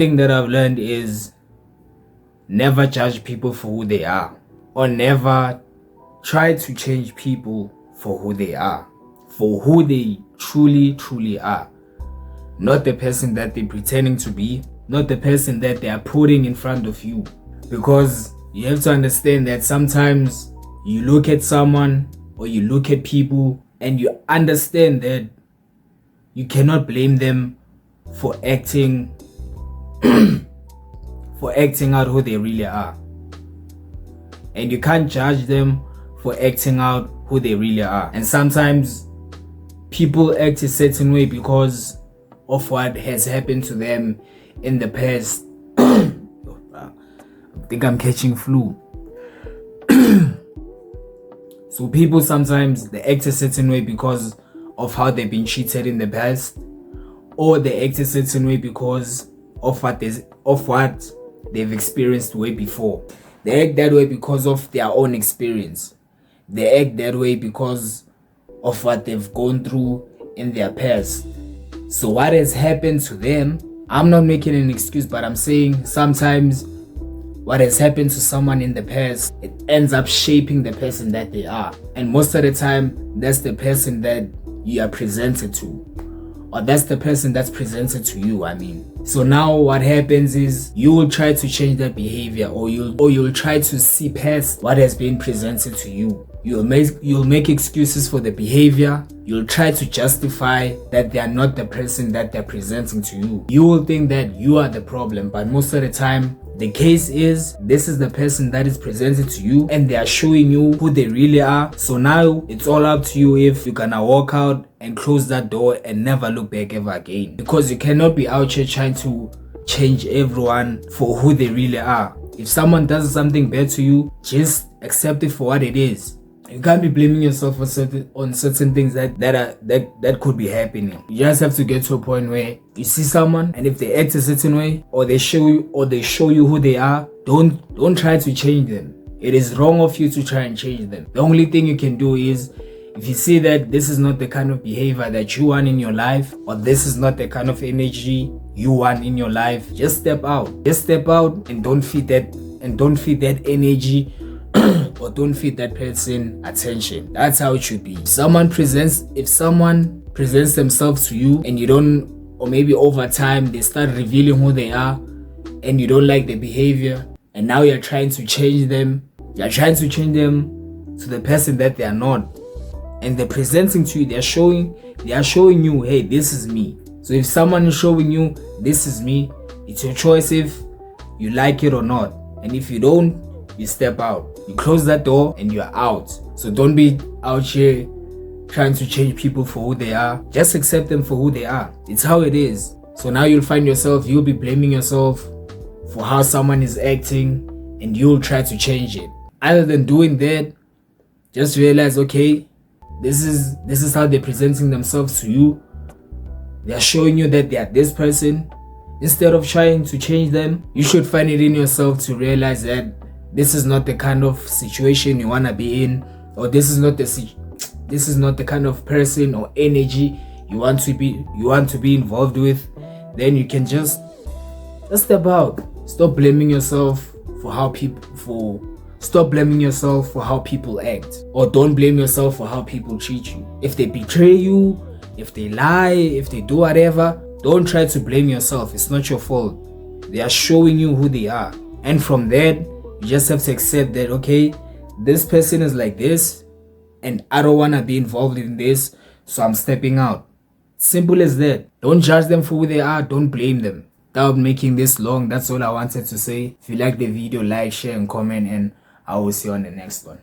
Thing that I've learned is never judge people for who they are, or never try to change people for who they are, for who they truly are. Not the person that they're pretending to be, not the person that they are putting in front of you. Because you have to understand that sometimes you look at someone or you look at people and you understand that you cannot blame them for acting for acting out who they really are. And you can't judge them for acting out who they really are. And sometimes people act a certain way because of what has happened to them in the past. I think I'm catching flu. So people sometimes they act a certain way because of how they've been treated in the past, or they act a certain way because of what they've experienced way before. They act that way because of their own experience. They act that way because of what they've gone through in their past. So what has happened to them, I'm not making an excuse, but I'm saying sometimes what has happened to someone in the past, it ends up shaping the person that they are. And most of the time, that's the person that you are presented to, or that's the person that's presented to you, I mean. So now what happens is you will try to change that behavior, or you'll try to see past what has been presented to you. You'll make excuses for the behavior. You'll try to justify that they are not the person that they're presenting to you. You will think that you are the problem, but most of the time the case is this is the person that is presented to you, and they are showing you who they really are. So now it's all up to you if you're gonna walk out and close that door and never look back ever again. Because you cannot be out here trying to change everyone for who they really are. If someone does something bad to you, just accept it for what it is. You can't be blaming yourself on certain things that could be happening. You just have to get to a point where you see someone, and if they act a certain way, or they show you who they are, don't try to change them. It is wrong of you to try and change them. The only thing you can do is, if you see that this is not the kind of behavior that you want in your life, or this is not the kind of energy you want in your life, just step out. Just step out and don't feed that energy or don't feed that person attention. That's how it should be. If someone presents themselves to you and you don't, or maybe over time they start revealing who they are and you don't like the behavior, and now you're trying to change them. You're trying to change them to the person that they are not. And they're presenting to you, they are showing you, hey, this is me. So if someone is showing you, this is me, it's your choice if you like it or not. And if you don't, you step out. You close that door and you're out. So don't be out here trying to change people for who they are. Just accept them for who they are. It's how it is. So now you'll be blaming yourself for how someone is acting, and you'll try to change it. Other than doing that, just realize, okay, this is how they're presenting themselves to you. They're showing you that they are this person. Instead of trying to change them, you should find it in yourself to realize that this is not the kind of situation you want to be in, or this is not the kind of person or energy you want to be involved with. Then you can just step out. Stop blaming yourself for how people act, or don't blame yourself for how people treat you. If they betray you, if they lie, if they do whatever, don't try to blame yourself. It's not your fault. They are showing you who they are, and from that you just have to accept that, okay, this person is like this and I don't want to be involved in this, so I'm stepping out. Simple as that. Don't judge them for who they are. Don't blame them. Without making this long, that's all I wanted to say. If you like the video, like, share and comment, and I will see you on the next one.